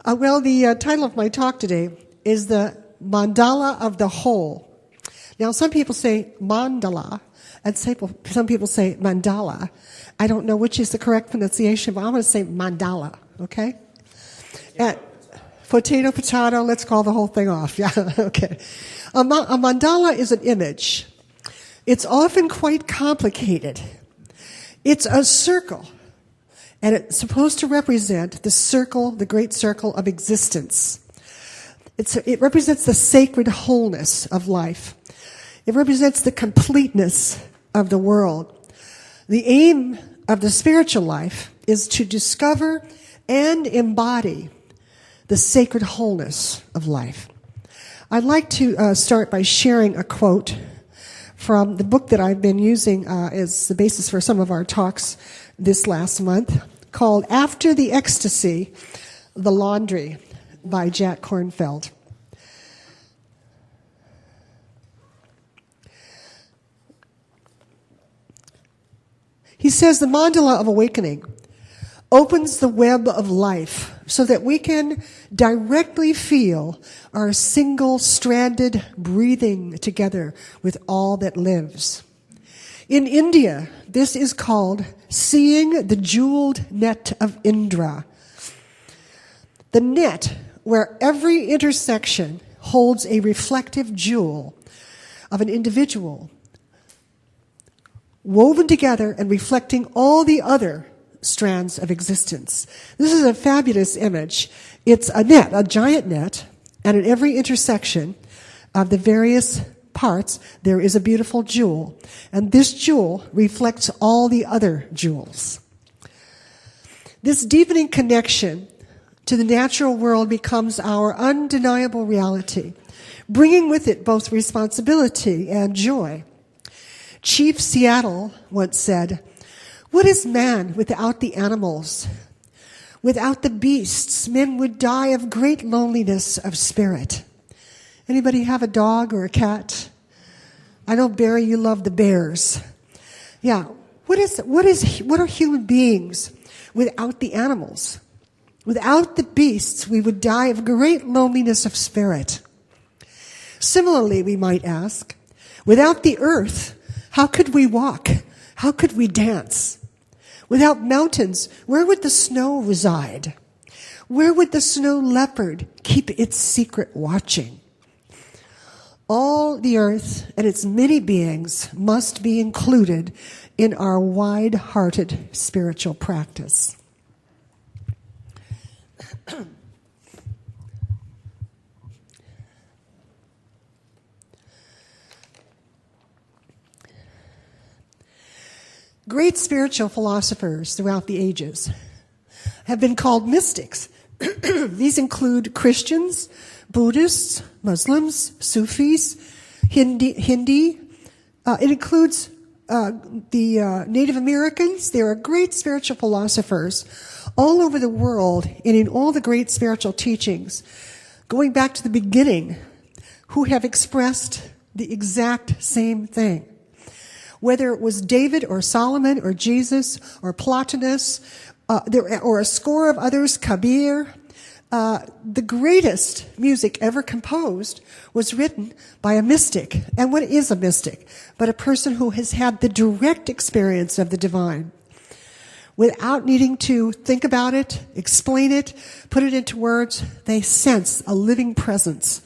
The title of my talk today is the Mandala of the Whole. Now, some people say Mandala, and some people say Mandala. I don't know which is the correct pronunciation, but I'm going to say Mandala, okay? Potato, let's call the whole thing off. Yeah, okay. A mandala is an image. It's often quite complicated. It's a circle, and it's supposed to represent the great circle of existence. It represents the sacred wholeness of life. It represents the completeness of the world. The aim of the spiritual life is to discover and embody the sacred wholeness of life. I'd like to start by sharing a quote from the book that I've been using as the basis for some of our talks this last month, called After the Ecstasy, The Laundry by Jack Kornfield. He says, the mandala of awakening opens the web of life so that we can directly feel our single-stranded breathing together with all that lives. In India, this is called seeing the jeweled net of Indra. The net where every intersection holds a reflective jewel of an individual, woven together and reflecting all the other strands of existence. This is a fabulous image. It's a net, a giant net, and at every intersection of the various parts, there is a beautiful jewel. And this jewel reflects all the other jewels. This deepening connection to the natural world becomes our undeniable reality, bringing with it both responsibility and joy. Chief Seattle once said, "What is man without the animals? Without the beasts, men would die of great loneliness of spirit." Anybody have a dog or a cat? I know, Barry, you love the bears. Yeah. What are human beings without the animals? Without the beasts, we would die of great loneliness of spirit. Similarly, we might ask, without the earth, how could we walk? How could we dance? Without mountains, where would the snow reside? Where would the snow leopard keep its secret watching? All the earth and its many beings must be included in our wide-hearted spiritual practice. Great spiritual philosophers throughout the ages have been called mystics. These include Christians, Buddhists, Muslims, Sufis, Hindi. It includes the Native Americans. There are great spiritual philosophers all over the world and in all the great spiritual teachings, going back to the beginning, who have expressed the exact same thing. Whether it was David or Solomon or Jesus or Plotinus or a score of others, Kabir, the greatest music ever composed was written by a mystic. And what is a mystic? But a person who has had the direct experience of the divine. Without needing to think about it, explain it, put it into words, they sense a living presence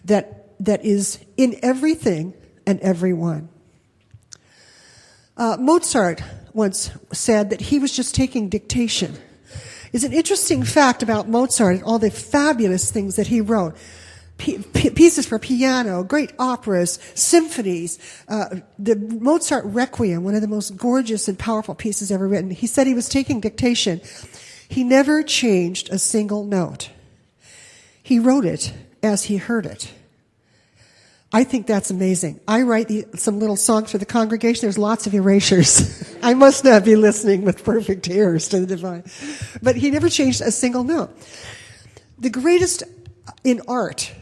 that is in everything and everyone. Mozart once said that he was just taking dictation. It's an interesting fact about Mozart and all the fabulous things that he wrote. Pieces for piano, great operas, symphonies, the Mozart Requiem, one of the most gorgeous and powerful pieces ever written. He said he was taking dictation. He never changed a single note. He wrote it as he heard it. I think that's amazing. I write some little songs for the congregation. There's lots of erasures. I must not be listening with perfect ears to the divine. But he never changed a single note. The greatest in art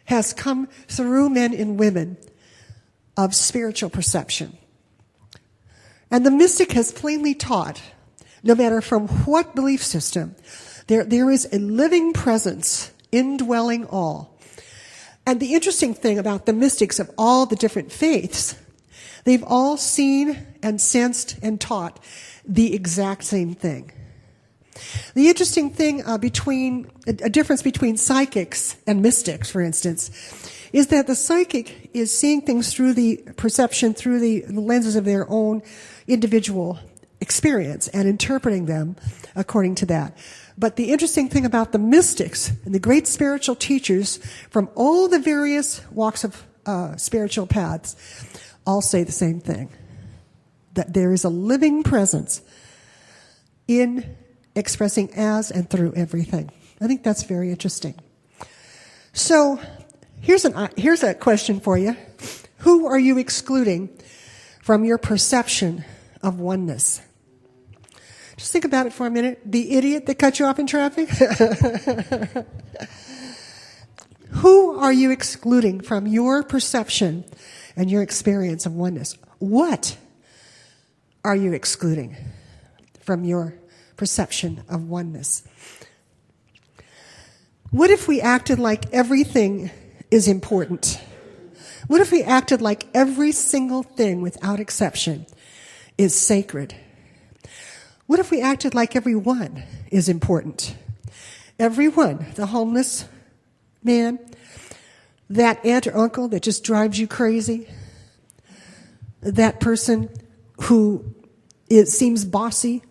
has come through men and women of spiritual perception. And the mystic has plainly taught, no matter from what belief system, There is a living presence indwelling all. And the interesting thing about the mystics of all the different faiths, they've all seen and sensed and taught the exact same thing. The interesting thing a difference between psychics and mystics, for instance, is that the psychic is seeing things through the perception, through the lenses of their own individual experience and interpreting them according to that. But the interesting thing about the mystics and the great spiritual teachers from all the various walks of spiritual paths all say the same thing, that there is a living presence in expressing as and through everything. I think that's very interesting. So here's a question for you. Who are you excluding from your perception of oneness? Just think about it for a minute. The idiot that cut you off in traffic? Who are you excluding from your perception and your experience of oneness? What are you excluding from your perception of oneness? What if we acted like everything is important? What if we acted like every single thing without exception is sacred? What if we acted like everyone is important? Everyone, the homeless man, that aunt or uncle that just drives you crazy, that person who seems bossy,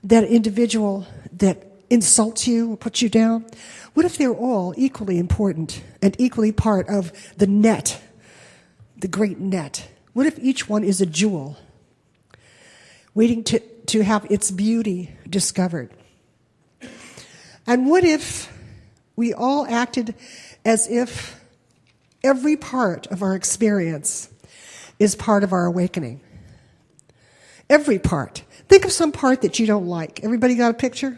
that individual that insults you or puts you down. What if they're all equally important and equally part of the net, the great net? What if each one is a jewel waiting to have its beauty discovered? And what if we all acted as if every part of our experience is part of our awakening? Every part. Think of some part that you don't like. Everybody got a picture?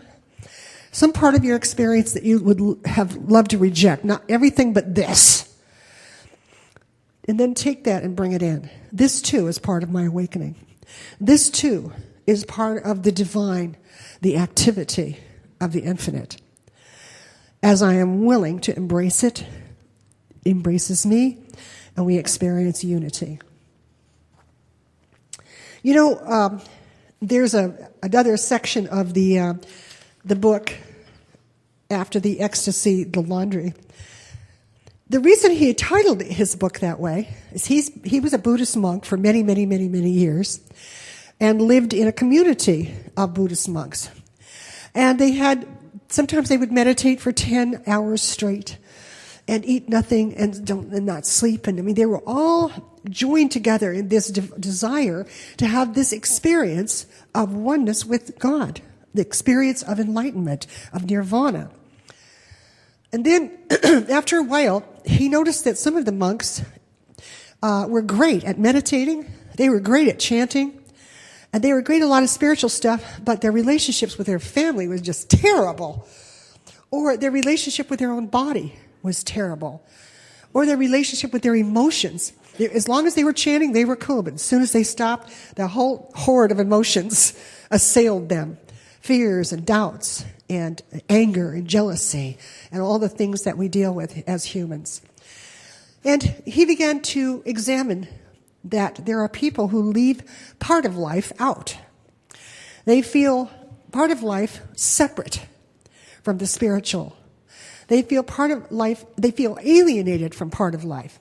Some part of your experience that you would have loved to reject. Not everything but this. And then take that and bring it in. This too is part of my awakening. This too is part of the divine, the activity of the infinite. As I am willing to embrace it, it embraces me, and we experience unity. You know, there's another section of the book after the ecstasy, the laundry. The reason he titled his book that way is he was a Buddhist monk for many, many, many, many years and lived in a community of Buddhist monks. And sometimes they would meditate for 10 hours straight and eat nothing and not sleep. And I mean, they were all joined together in this desire to have this experience of oneness with God, the experience of enlightenment, of nirvana. And then, after a while, he noticed that some of the monks were great at meditating, they were great at chanting, and they were great at a lot of spiritual stuff, but their relationships with their family was just terrible. Or their relationship with their own body was terrible. Or their relationship with their emotions. As long as they were chanting, they were cool, but as soon as they stopped, the whole horde of emotions assailed them. Fears and doubts and anger and jealousy and all the things that we deal with as humans. And he began to examine that there are people who leave part of life out. They feel part of life separate from the spiritual. They feel alienated from part of life.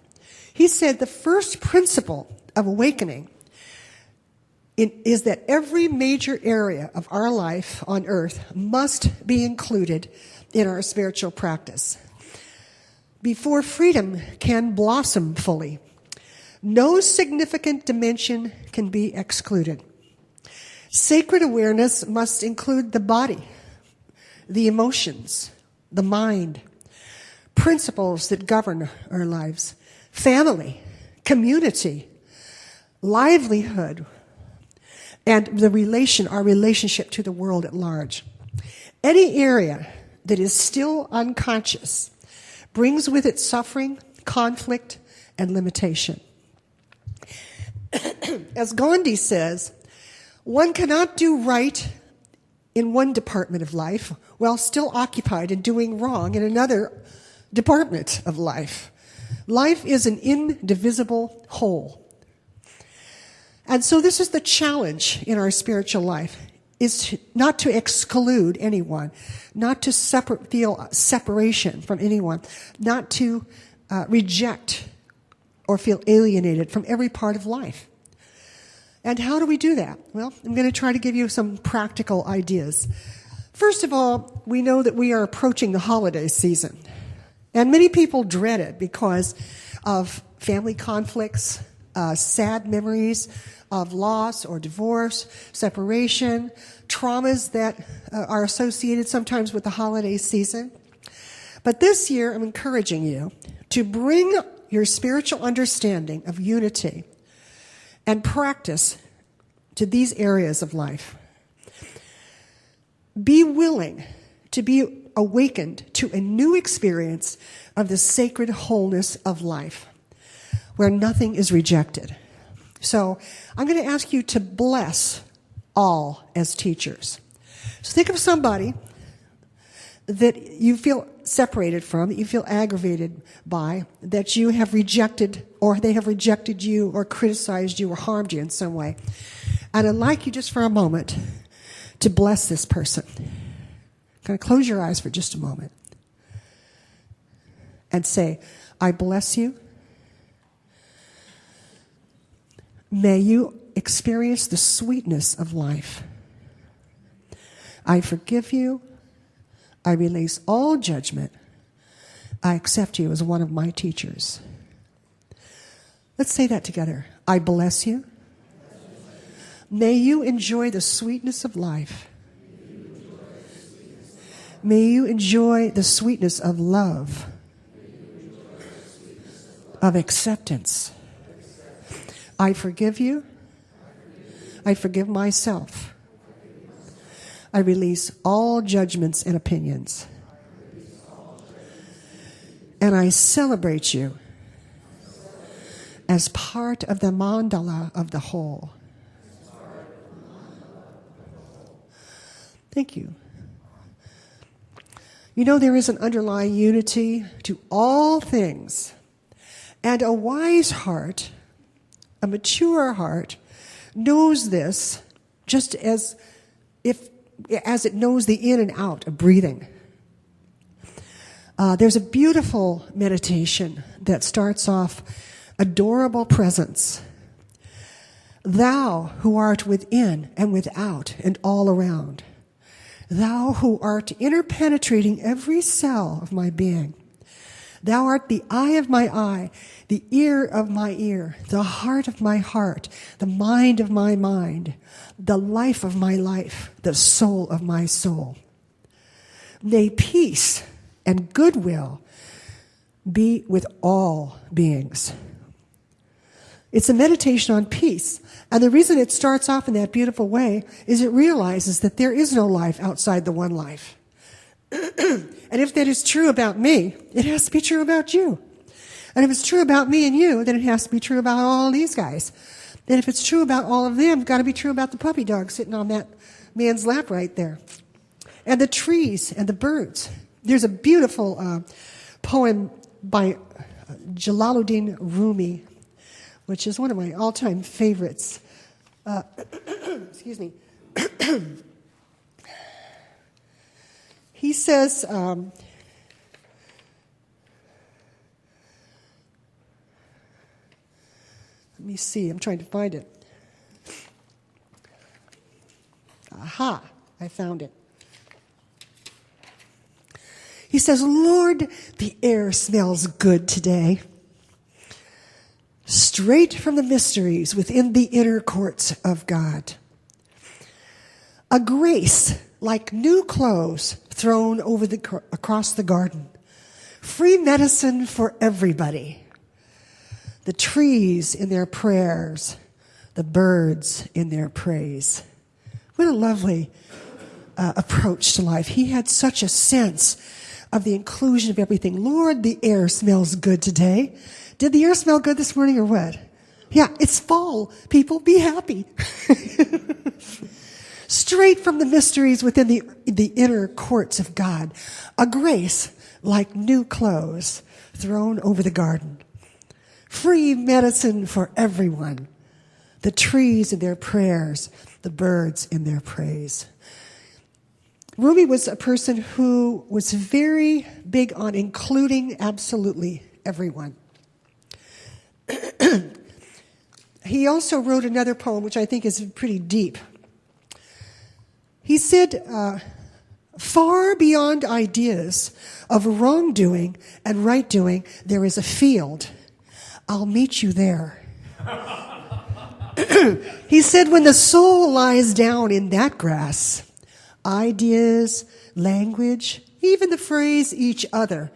He said the first principle of awakening is that every major area of our life on earth must be included in our spiritual practice. Before freedom can blossom fully, no significant dimension can be excluded. Sacred awareness must include the body, the emotions, the mind, principles that govern our lives, family, community, livelihood, and our relationship to the world at large. Any area that is still unconscious brings with it suffering, conflict, and limitation. As Gandhi says, one cannot do right in one department of life while still occupied and doing wrong in another department of life. Life is an indivisible whole. And so this is the challenge in our spiritual life, is not to exclude anyone, not to feel separation from anyone, not to reject or feel alienated from every part of life. And how do we do that? Well, I'm going to try to give you some practical ideas. First of all, we know that we are approaching the holiday season. And many people dread it because of family conflicts, sad memories of loss or divorce, separation, traumas that are associated sometimes with the holiday season. But this year, I'm encouraging you to bring your spiritual understanding of unity and practice to these areas of life. Be willing to be awakened to a new experience of the sacred wholeness of life, where nothing is rejected. So I'm going to ask you to bless all as teachers. So think of somebody that you feel separated from, that you feel aggravated by, that you have rejected, or they have rejected you, or criticized you, or harmed you in some way. And I'd like you just for a moment to bless this person. Kind of close your eyes for just a moment and say, I bless you. May you experience the sweetness of life. I forgive you. I release all judgment. I accept you as one of my teachers. Let's say that together. I bless you. May you enjoy the sweetness of life. May you enjoy the sweetness of love, of acceptance. I forgive you. I forgive myself. I release all judgments and opinions. And I celebrate you as part of the mandala of the whole. Thank you. You know, there is an underlying unity to all things. And a wise heart, a mature heart, knows this just as it knows the in and out of breathing. There's a beautiful meditation that starts off, adorable presence. Thou who art within and without and all around. Thou who art interpenetrating every cell of my being. Thou art the eye of my eye, the ear of my ear, the heart of my heart, the mind of my mind, the life of my life, the soul of my soul. May peace and goodwill be with all beings. It's a meditation on peace. And the reason it starts off in that beautiful way is it realizes that there is no life outside the one life. And if that is true about me, it has to be true about you. And if it's true about me and you, then it has to be true about all these guys. And if it's true about all of them, it's got to be true about the puppy dog sitting on that man's lap right there. And the trees and the birds. There's a beautiful poem by Jalaluddin Rumi, which is one of my all-time favorites. Excuse me. He says, let me see, I'm trying to find it. Aha, I found it. He says, Lord, the air smells good today. Straight from the mysteries within the inner courts of God. A grace like new clothes thrown over across the garden. Free medicine for everybody. The trees in their prayers, the birds in their praise. What a lovely approach to life. He had such a sense of the inclusion of everything. Lord, the air smells good today. Did the air smell good this morning or what? Yeah, it's fall. People, be happy. straight from the mysteries within the inner courts of God. A grace like new clothes thrown over the garden. Free medicine for everyone. The trees in their prayers, the birds in their praise. Rumi was a person who was very big on including absolutely everyone. He also wrote another poem, which I think is pretty deep. He said, far beyond ideas of wrongdoing and right doing, there is a field. I'll meet you there. He said, when the soul lies down in that grass, ideas, language, even the phrase each other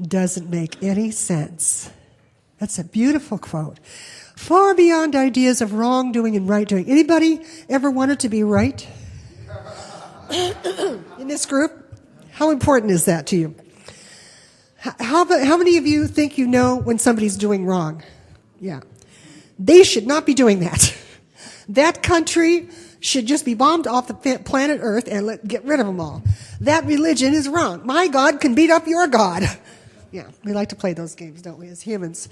doesn't make any sense. That's a beautiful quote. Far beyond ideas of wrongdoing and right doing. Anybody ever wanted to be right? In this group? How important is that to you? How many of you think you know when somebody's doing wrong? Yeah. They should not be doing that. That country should just be bombed off the planet Earth and get rid of them all. That religion is wrong. My God can beat up your God. Yeah, we like to play those games, don't we, as humans?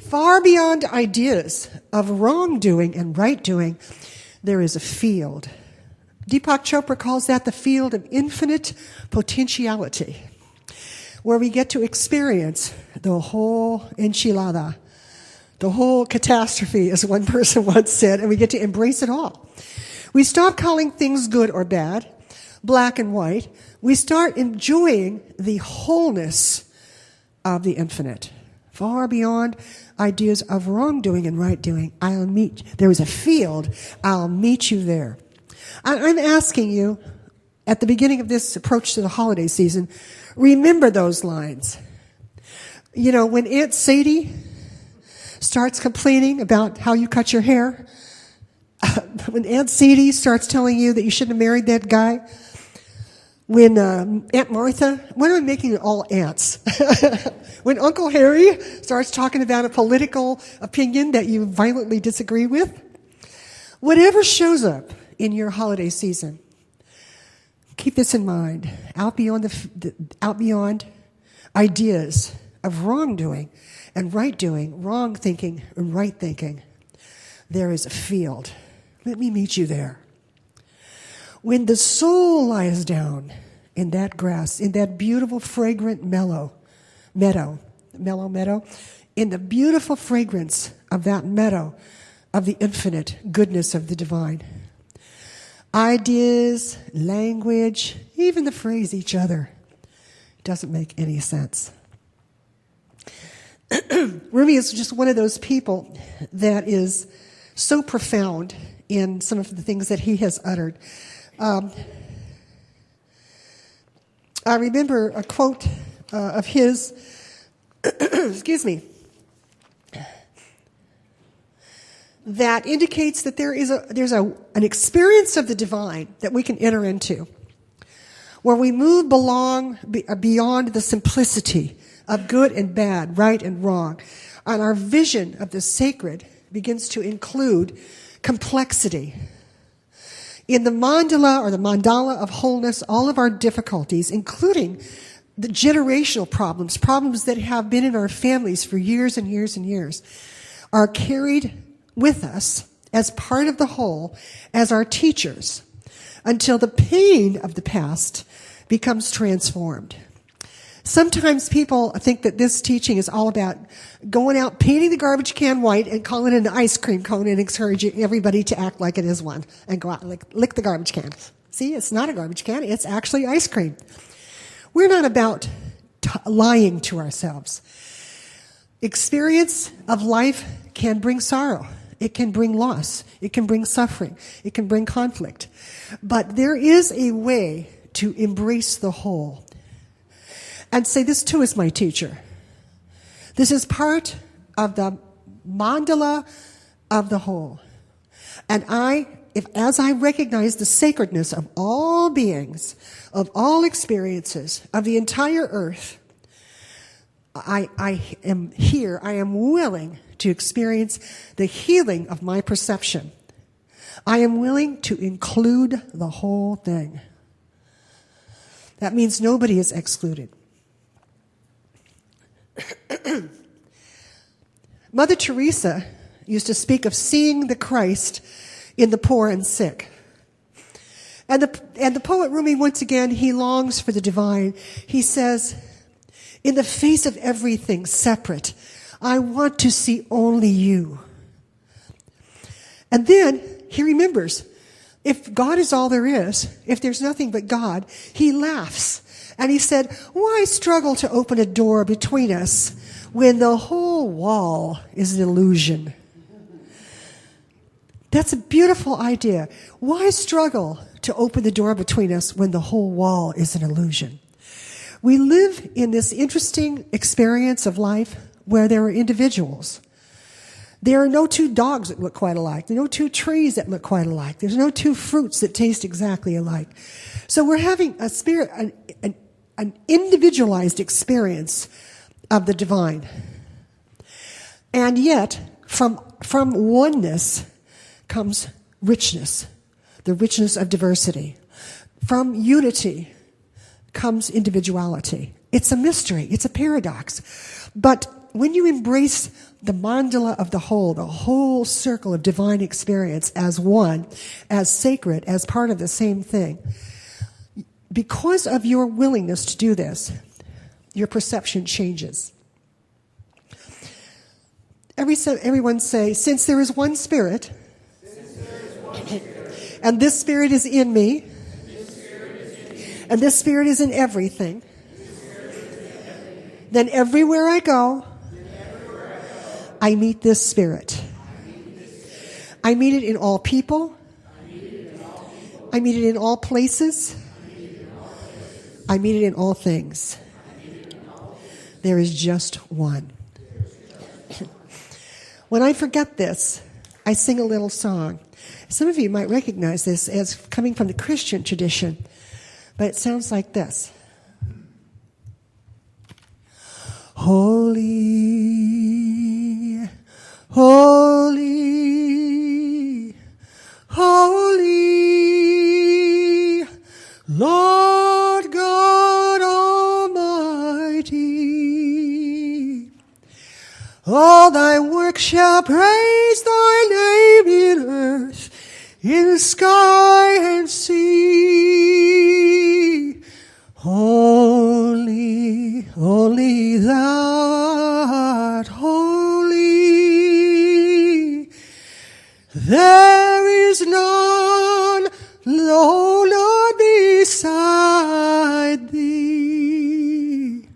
Far beyond ideas of wrongdoing and right doing, there is a field. Deepak Chopra calls that the field of infinite potentiality, where we get to experience the whole enchilada, the whole catastrophe, as one person once said, and we get to embrace it all. We stop calling things good or bad, black and white. We start enjoying the wholeness of the infinite. Far beyond ideas of wrongdoing and right doing, there is a field, I'll meet you there. I'm asking you, at the beginning of this approach to the holiday season, remember those lines. You know, when Aunt Sadie starts complaining about how you cut your hair, when Aunt Sadie starts telling you that you shouldn't have married that guy, when Aunt Martha, why am I making it all aunts? When Uncle Harry starts talking about a political opinion that you violently disagree with, whatever shows up in your holiday season, keep this in mind. Out beyond ideas of wrongdoing and right doing, wrong thinking and right thinking, there is a field. Let me meet you there. When the soul lies down in that grass, in that beautiful, fragrant meadow, in the beautiful fragrance of that meadow, of the infinite goodness of the divine. Ideas, language, even the phrase each other doesn't make any sense. Rumi is just one of those people that is so profound in some of the things that he has uttered. I remember a quote of his, excuse me, that indicates that there's an experience of the divine that we can enter into, where we move beyond the simplicity of good and bad, right and wrong, and our vision of the sacred begins to include complexity. In the mandala, or the mandala of wholeness, all of our difficulties, including the generational problems that have been in our families for years and years and years, are carried with us as part of the whole, as our teachers, until the pain of the past becomes transformed. Sometimes people think that this teaching is all about going out, painting the garbage can white and calling it an ice cream cone and encouraging everybody to act like it is one and go out and lick the garbage can. See, it's not a garbage can, it's actually ice cream. We're not about lying to ourselves. Experience of life can bring sorrow. It can bring loss. It can bring suffering. It can bring conflict. But there is a way to embrace the whole. And say, this too is my teacher. This is part of the mandala of the whole. And as I recognize the sacredness of all beings, of all experiences, of the entire earth, I am willing to experience the healing of my perception. I am willing to include the whole thing. That means nobody is excluded. Mother Teresa used to speak of seeing the Christ in the poor and sick. And the poet Rumi, once again, he longs for the divine. He says, in the face of everything separate, I want to see only you. And then he remembers, if God is all there is, if there's nothing but God, he laughs. And he said, why struggle to open a door between us when the whole wall is an illusion? That's a beautiful idea. Why struggle to open the door between us when the whole wall is an illusion? We live in this interesting experience of life where there are individuals. There are no two dogs that look quite alike. There are no two trees that look quite alike. There's no two fruits that taste exactly alike. So we're having a spirit, an individualized experience of the divine. And yet, from oneness comes richness, the richness of diversity. From unity comes individuality. It's a mystery. It's a paradox. But when you embrace the mandala of the whole circle of divine experience as one, as sacred, as part of the same thing, because of your willingness to do this, your perception changes. Everyone say, since there is one Spirit, and this Spirit is in me, and this Spirit is in everything, then everywhere I go, I meet this Spirit. I meet it in all people. I meet it in all places. I meet it in all things. There is just one. When I forget this, I sing a little song. Some of you might recognize this as coming from the Christian tradition, but it sounds like this. Holy, holy, holy, Lord God Almighty. All thy works shall praise thy name in earth, in sky and sea. Holy, holy thou art holy. There is none, no, not beside thee.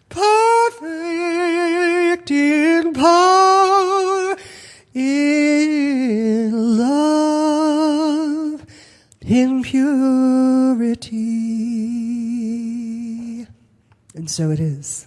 Perfect in power, in love, in purity. And so it is.